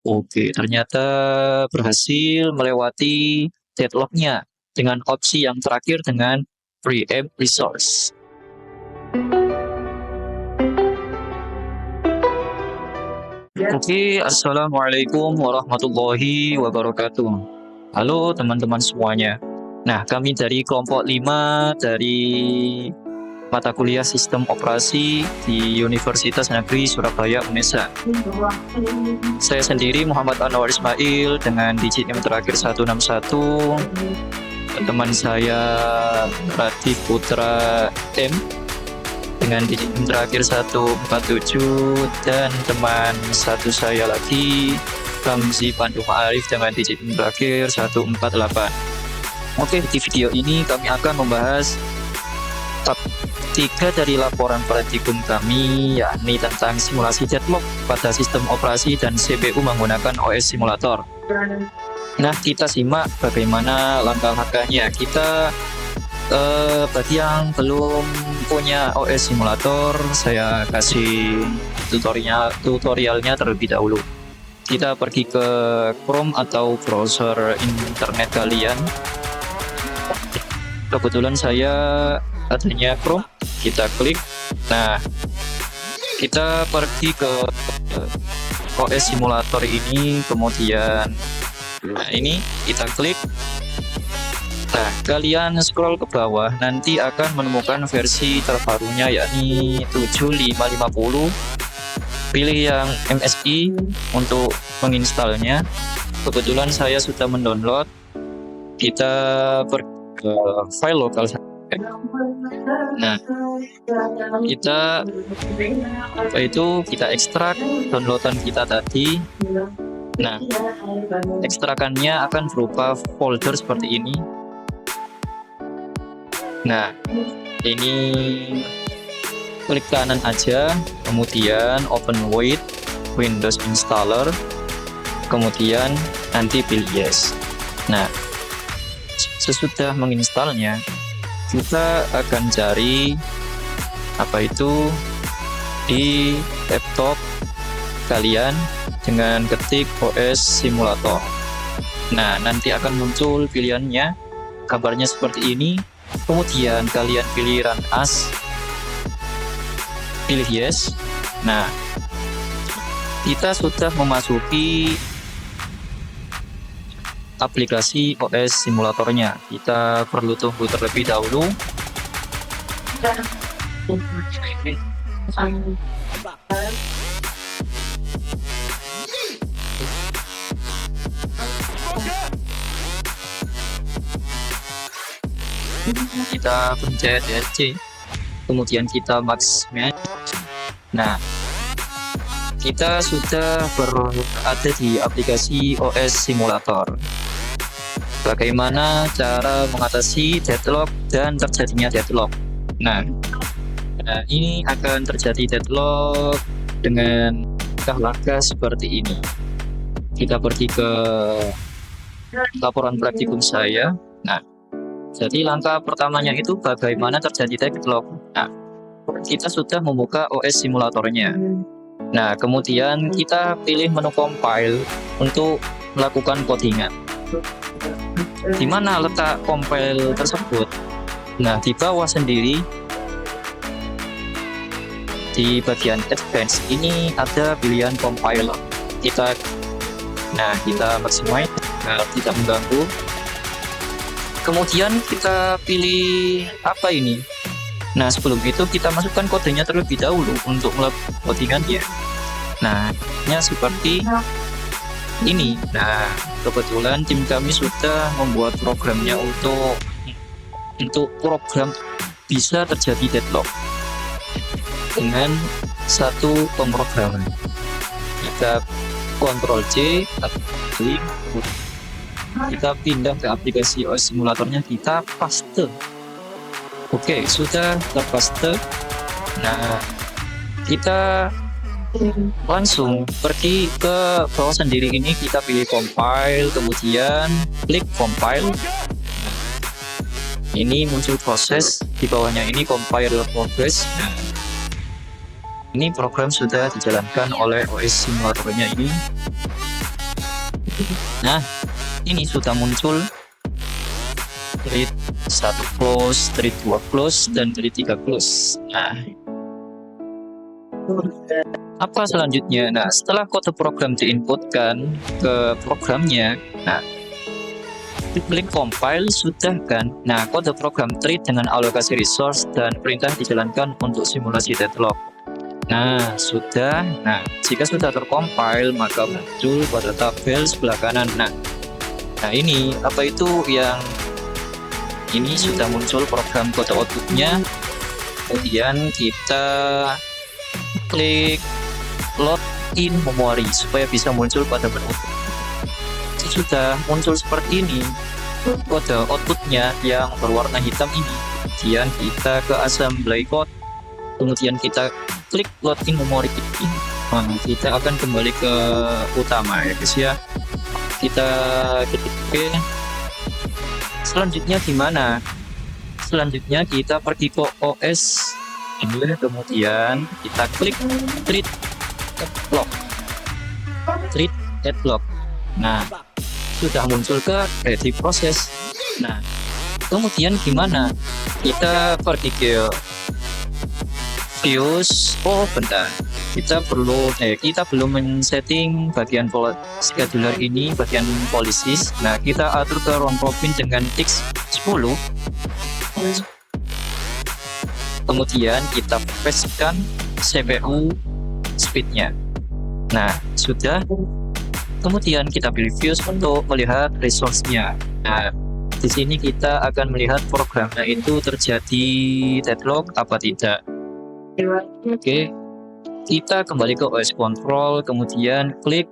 Oke, ternyata berhasil melewati deadlock-nya dengan opsi yang terakhir dengan preempt resource. Oke, assalamualaikum warahmatullahi wabarakatuh. Halo teman-teman semuanya. Nah, kami dari kelompok 5 dari mata kuliah Sistem Operasi di Universitas Negeri Surabaya, UNESA. Saya sendiri Muhammad Anwar Ismail dengan digit NIM terakhir 161. Teman saya Radif Putra M dengan digit NIM terakhir 147, dan teman satu saya lagi Ramzi Pandu Ma'arif dengan digit NIM terakhir 148. Oke, di video ini kami akan membahas bab 3 dari laporan praktikum kami, yakni tentang simulasi deadlock pada sistem operasi dan CPU menggunakan OS simulator. Nah, kita simak bagaimana langkah-langkahnya. Kita bagi yang belum punya OS simulator, saya kasih tutorialnya terlebih dahulu. Kita pergi ke Chrome atau browser internet kalian. Kebetulan saya adanya Chrome, kita klik. Nah, kita pergi ke OS simulator ini, kemudian ini kita klik. Nah, kalian scroll ke bawah, nanti akan menemukan versi terbarunya, yakni 7550. Pilih yang MSI untuk menginstalnya. Kebetulan saya sudah mendownload. Kita pergi ke file lokal. Nah, kita ekstrak downloadan kita tadi. Nah, ekstrakannya akan berupa folder seperti ini. Nah, ini klik kanan aja, kemudian open with Windows installer, kemudian nanti pilih yes. Nah, sesudah menginstalnya, kita akan cari di laptop kalian dengan ketik OS simulator. Nah, nanti akan muncul pilihannya, kabarnya seperti ini. Kemudian kalian pilih run as, pilih yes. Nah, kita sudah memasuki aplikasi OS simulatornya. Kita perlu tunggu terlebih dahulu. Kita pencet ESC, kemudian kita max match. Nah, kita sudah berada di aplikasi OS simulator. Bagaimana cara mengatasi deadlock dan terjadinya deadlock? Nah, ini akan terjadi deadlock dengan langkah-langkah seperti ini. Kita pergi ke laporan praktikum saya. Nah, jadi langkah pertamanya itu bagaimana terjadi deadlock. Nah, kita sudah membuka OS simulatornya. Nah, kemudian kita pilih menu compile untuk melakukan codingan. Di mana letak compile tersebut? Nah, di bawah sendiri di bagian advance ini ada pilihan compiler. Kita maximize agar tidak mengganggu. Kemudian kita pilih apa ini? Nah, sebelum itu kita masukkan kodenya terlebih dahulu untuk melakukan codingannya. Nah, seperti ini. Nah, kebetulan tim kami sudah membuat programnya untuk program bisa terjadi deadlock dengan satu pemrograman. Kita Ctrl C, kita pindah ke aplikasi OS simulatornya, kita paste. Oke, sudah terpaste. Nah, kita langsung pergi ke bawah sendiri ini, kita pilih compile, kemudian klik compile. Ini muncul proses di bawahnya, ini compile progress. Nah, ini program sudah dijalankan oleh OS simulatornya ini. Nah, ini sudah muncul thread 1 close, thread 2 close, dan thread 3 close. Nah, apa selanjutnya? Nah, setelah kode program diinputkan ke programnya, nah, klik compile, sudah kan? Nah, kode program thread dengan alokasi resource dan perintah dijalankan untuk simulasi deadlock. Nah, sudah. Nah, jika sudah tercompile, maka muncul pada tabel sebelah kanan. Nah, ini apa itu yang ini sudah muncul program kode outputnya. Kemudian kita klik load in memory supaya bisa muncul pada menu. Sudah muncul seperti ini kode outputnya yang berwarna hitam ini. Kemudian kita ke assembly code. Kemudian kita klik load in memory ini. Nah, kita akan kembali ke utama ya guys ya. Kita klik OK. Selanjutnya gimana? Selanjutnya kita pergi ke OS ini, kemudian kita klik treat deadlock. Treat deadlock. Nah, sudah muncul ke ready proses. Nah, kemudian gimana? Kita pergi ke views. Oh bentar, kita belum men-setting bagian scheduler ini, bagian policies. Nah, kita atur ke round robin dengan X 10. Kemudian kita pastekan CPU speednya. Nah, sudah. Kemudian kita pilih views untuk melihat resource-nya. Nah, di sini kita akan melihat programnya itu terjadi deadlock apa tidak. Oke, kita kembali ke OS Control, kemudian klik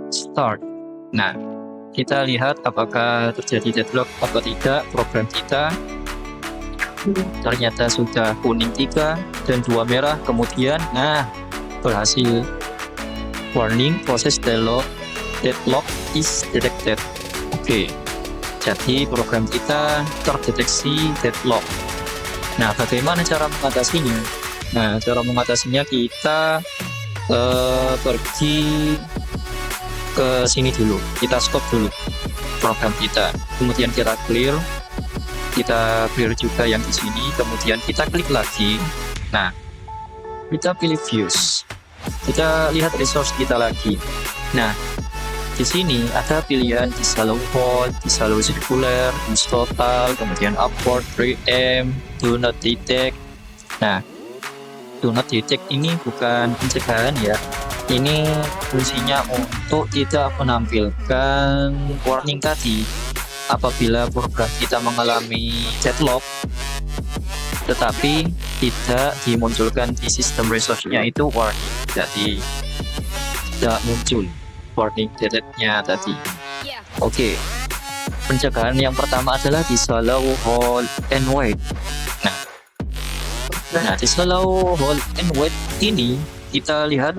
Start. Nah, kita lihat apakah terjadi deadlock atau tidak program kita. Ternyata sudah kuning 3 dan 2 merah. Kemudian, nah, berhasil. Warning, proses deadlock is detected. Oke, jadi program kita terdeteksi deadlock. Nah, bagaimana cara mengatasinya? Nah, cara mengatasinya kita pergi ke sini dulu. Kita stop dulu program kita. Kemudian kita clear juga yang di sini. Kemudian kita klik lagi. Nah, kita pilih views. Kita lihat resource kita lagi. Nah, di sini ada pilihan disallow hold, disallow circular, use total, kemudian upward, preempt, do not detect. Nah, do not detect ini bukan pencegahan ya. Ini fungsinya untuk tidak menampilkan warning tadi apabila program kita mengalami deadlock, tetapi tidak dimunculkan di sistem resource-nya itu warning. Jadi tidak muncul warning detect-nya tadi. Oke. Pencegahan yang pertama adalah disallow hold and wait. Nah, disallow hold and wait ini kita lihat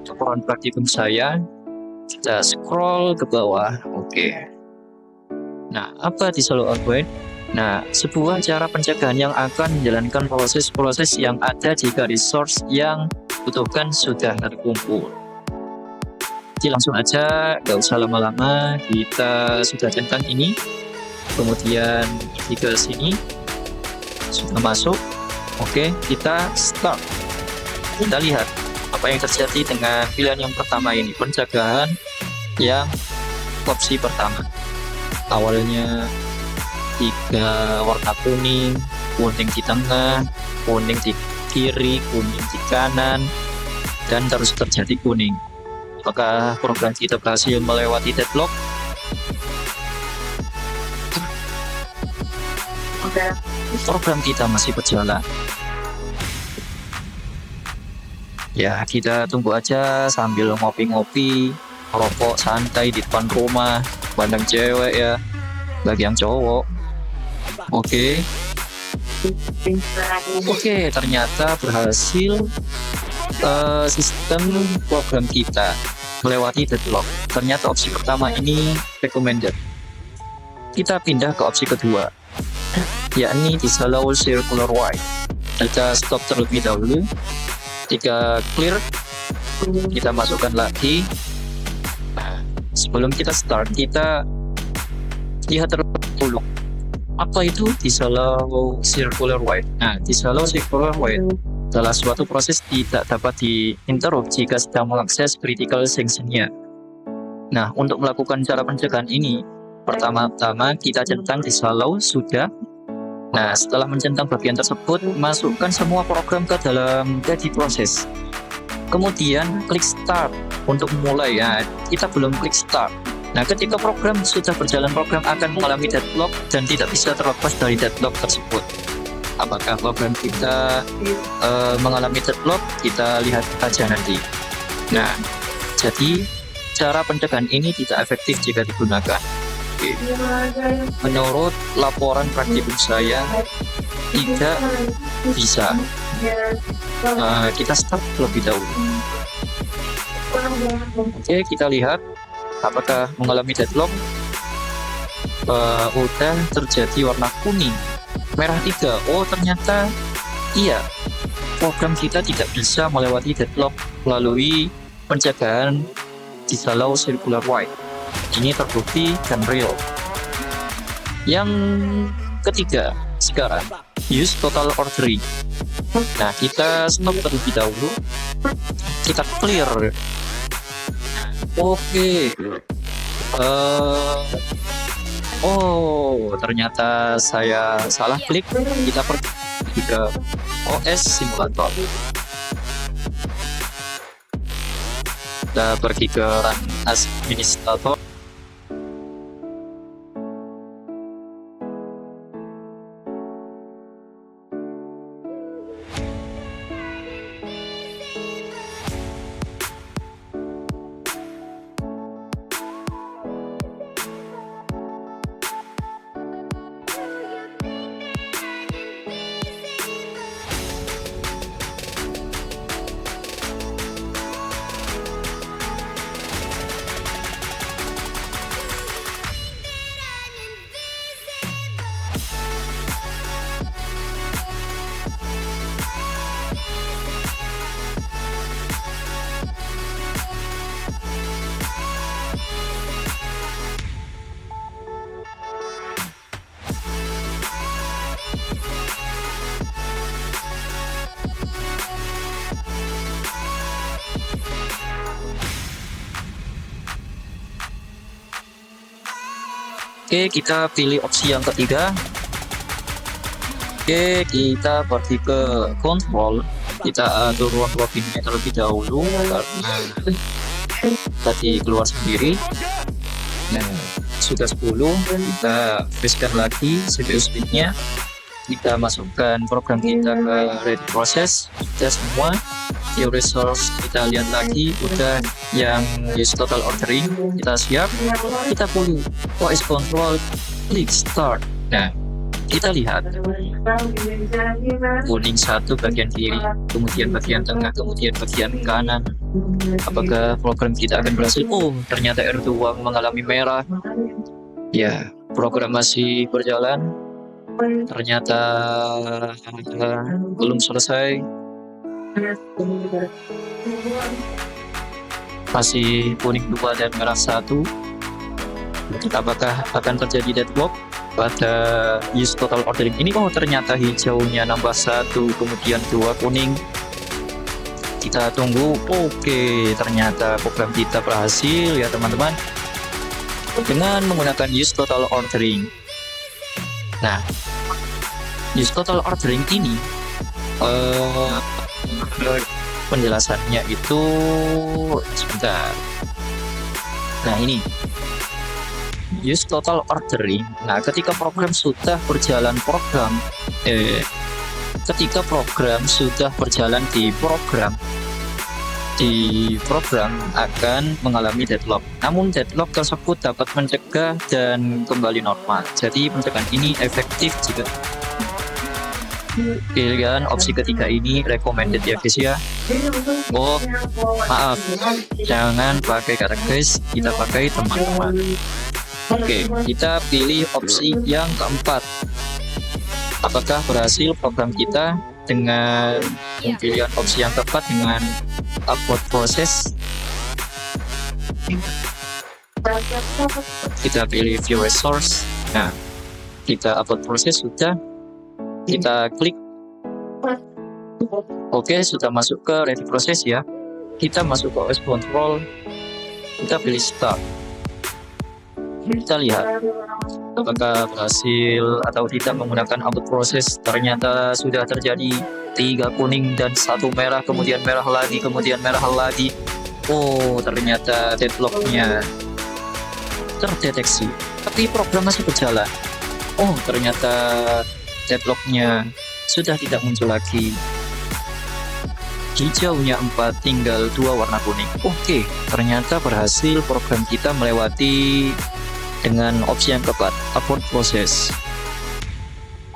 ukuran praktikum saya. Kita scroll ke bawah. Oke. Nah, apa disallow hold wait? Nah, sebuah cara pencegahan yang akan menjalankan proses-proses yang ada jika resource yang dibutuhkan sudah terkumpul. Jadi langsung aja, nggak usah lama-lama. Kita sudah centang ini. Kemudian ke sini sudah masuk. Oke, kita start. Kita lihat apa yang terjadi dengan pilihan yang pertama ini, pencegahan yang opsi pertama. Awalnya 3 warna kuning, kuning di tengah, kuning di kiri, kuning di kanan, dan terus terjadi kuning. Apakah program kita berhasil melewati deadlock? Program kita masih berjalan. Ya, kita tunggu aja sambil ngopi-ngopi, rokok santai di depan rumah, pandang cewek ya, bagi yang cowok. Oke, ternyata berhasil. Sistem program kita melewati deadlock. Ternyata opsi pertama ini recommended. Kita pindah ke opsi kedua, yakni disallow circular white. Kita stop terlebih dahulu. Jika clear, kita masukkan lagi. Nah, sebelum kita start, kita lihat terlebih dahulu apa itu disallow circular wait. Nah, disallow circular wait adalah suatu proses tidak dapat diinterrupt jika sedang mengakses critical section-nya. Nah, untuk melakukan cara pencegahan ini, pertama-tama kita centang disallow sudah. Nah, setelah mencentang bagian tersebut, masukkan semua program ke dalam ready process. Kemudian klik start untuk mulai. Ya, kita belum klik start. Nah, ketika program sudah berjalan, program akan mengalami deadlock dan tidak bisa terlepas dari deadlock tersebut. Apakah program kita mengalami deadlock? Kita lihat aja nanti. Nah, jadi cara pencegahan ini tidak efektif jika digunakan. Menurut laporan praktikum saya, tidak bisa. Kita start terlebih dahulu. Oke, kita lihat apakah mengalami deadlock. Udah terjadi warna kuning, merah 3. Oh, ternyata iya, program kita tidak bisa melewati deadlock melalui pencegahan disallow circular wait. Ini terbukti dan real. Yang ketiga sekarang, use total ordering. Nah, kita stop terlebih dahulu, kita clear. Oke. Oh, ternyata saya salah klik. Kita pergi ke OS simulator. Kita pergi ke run administrator. Oke, kita pilih opsi yang ketiga. Oke, kita pergi ke control. Kita atur ruang login-nya terlebih dahulu karena tadi keluar sendiri. Nah, sudah 10. Kita freeze-kan lagi CPU speed-nya. Kita masukkan program kita ke ready process. Kita semua view resource kita lihat lagi, udah yang use total ordering kita siap. Kita pilih OS control, klik start. Nah, kita lihat kuning 1 bagian kiri, kemudian bagian tengah, kemudian bagian kanan. Apakah program kita akan berhasil? Oh, ternyata R2 mengalami merah. Ya, program masih berjalan. Ternyata belum selesai. Masih kuning 2 dan merah 1. Apakah akan terjadi deadlock pada use total ordering ini? Oh, ternyata hijaunya nambah 1, kemudian 2 kuning. Kita tunggu. Oke, ternyata program kita berhasil ya teman-teman, dengan menggunakan use total ordering. Nah, use total ordering ini penjelasannya itu sebentar. Nah, ini use total ordering. Nah, ketika program sudah berjalan di program akan mengalami deadlock. Namun deadlock tersebut dapat mencegah dan kembali normal. Jadi pencegahan ini efektif jika pilihan opsi ketiga ini recommended ya guys ya. Oh, maaf, jangan pakai kata guys, kita pakai teman-teman. Oke, kita pilih opsi yang keempat. Apakah berhasil program kita dengan pilihan opsi yang tepat dengan upload proses? Kita pilih view resource. Nah, kita upload proses sudah, kita klik. Oke, sudah masuk ke ready proses ya. Kita masuk ke OS control, kita pilih start. Kita lihat apakah berhasil atau tidak menggunakan upload proses. Ternyata sudah terjadi 3 kuning dan 1 merah, kemudian merah lagi, kemudian merah lagi. Oh, ternyata deadlocknya terdeteksi, tapi program masih berjalan. Oh, ternyata deadlocknya sudah tidak muncul lagi. Hijaunya 4, tinggal 2 warna kuning. Oke, ternyata berhasil program kita melewati dengan opsi yang keempat, upload proses.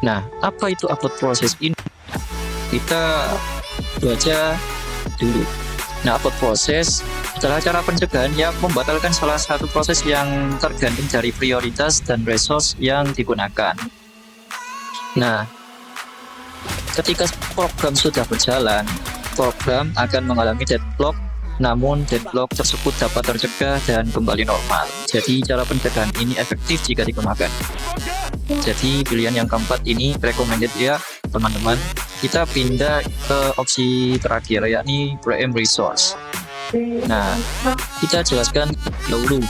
Nah, apa itu upload proses ini? Kita baca dulu. Nah, upload proses adalah cara pencegahan yang membatalkan salah satu proses yang tergantung dari prioritas dan resource yang digunakan. Nah, ketika program sudah berjalan, program akan mengalami deadlock, namun deadlock tersebut dapat tercegah dan kembali normal. Jadi cara pencegahan ini efektif jika digunakan. Jadi pilihan yang keempat ini recommended ya teman-teman. Kita pindah ke opsi terakhir, yakni preempt resource. Nah, kita jelaskan dahulu.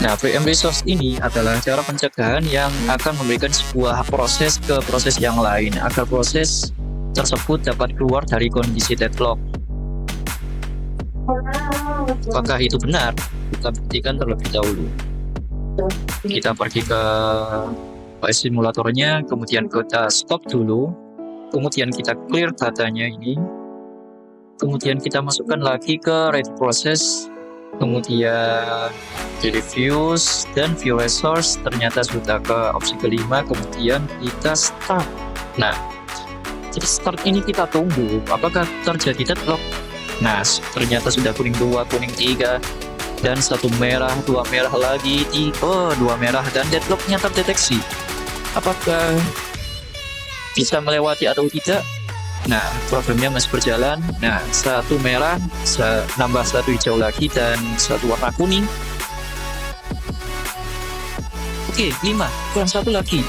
Nah, preempt resource ini adalah cara pencegahan yang akan memberikan sebuah proses ke proses yang lain agar proses tersebut dapat keluar dari kondisi deadlock. Apakah itu benar? Kita buktikan terlebih dahulu. Kita pergi ke OS simulatornya, kemudian kita stop dulu, kemudian kita clear datanya ini, kemudian kita masukkan lagi ke ready process, kemudian di reviews dan view resource. Ternyata sudah ke opsi kelima, kemudian kita start. Nah, jadi start ini kita tunggu apakah terjadi deadlock. Nah, ternyata sudah kuning 2, kuning 3, dan 1 merah, 2 merah lagi, 2 merah, dan deadlocknya terdeteksi. Apakah bisa melewati atau tidak? Nah, programnya masih berjalan. Nah, 1 merah, nambah 1 hijau lagi, dan 1 warna kuning. Oke, 5, kurang 1 lagi.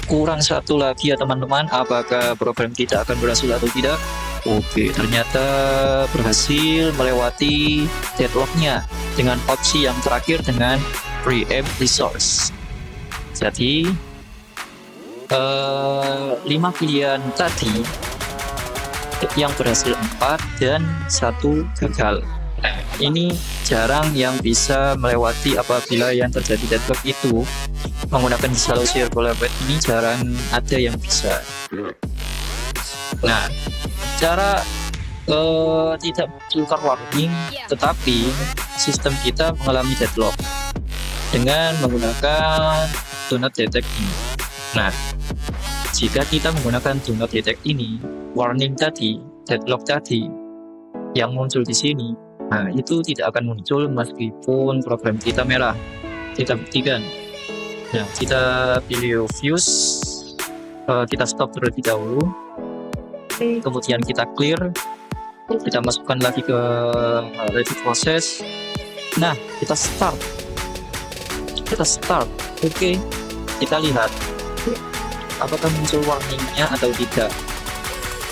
Kurang 1 lagi ya teman-teman. Apakah program kita akan berhasil atau tidak? Oke, ternyata berhasil melewati deadlocknya dengan opsi yang terakhir dengan preempt resource. Jadi 5 pilihan tadi yang berhasil 4 dan 1 gagal. Ini jarang yang bisa melewati apabila yang terjadi deadlock itu menggunakan selalu circular path. Ini jarang ada yang bisa. Nah, cara tidak menunjukkan warning, tetapi sistem kita mengalami deadlock dengan menggunakan do not detect ini. Nah, jika kita menggunakan do not detect ini, warning tadi, deadlock tadi yang muncul di sini, nah itu tidak akan muncul meskipun program kita merah. Kita buktikan. Nah, kita pilih views, kita stop terlebih dahulu, kemudian kita clear, kita masukkan lagi ke ready process. Nah, kita start. Oke, kita lihat apakah muncul warningnya atau tidak.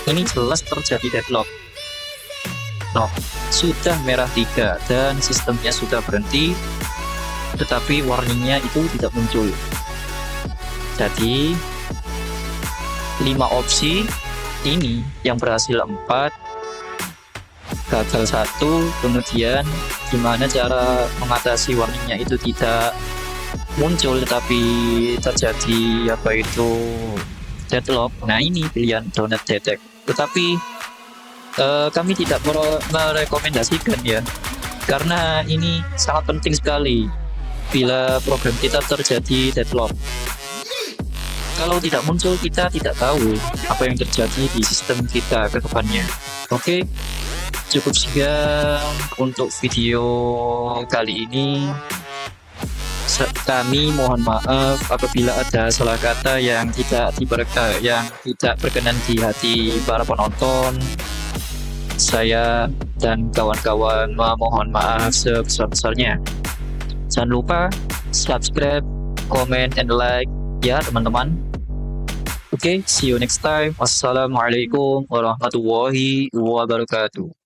Ini jelas terjadi deadlock. No, sudah merah 3 dan sistemnya sudah berhenti, tetapi warningnya itu tidak muncul. Jadi 5 opsi ini yang berhasil 4, gagal 1, kemudian gimana cara mengatasi warningnya itu tidak muncul tetapi terjadi deadlock. Nah, ini pilihan do not detect, tetapi kami tidak merekomendasikan ya, karena ini sangat penting sekali bila program kita terjadi deadlock. Kalau tidak muncul, kita tidak tahu apa yang terjadi di sistem kita ke depannya. Oke, cukup sekian untuk video kali ini. Kami mohon maaf apabila ada salah kata yang tidak berkenan di hati para penonton. Saya dan kawan-kawan memohon maaf sebesar-besarnya. Jangan lupa subscribe, comment, and like ya teman-teman. Oke, see you next time. Wassalamualaikum warahmatullahi wabarakatuh.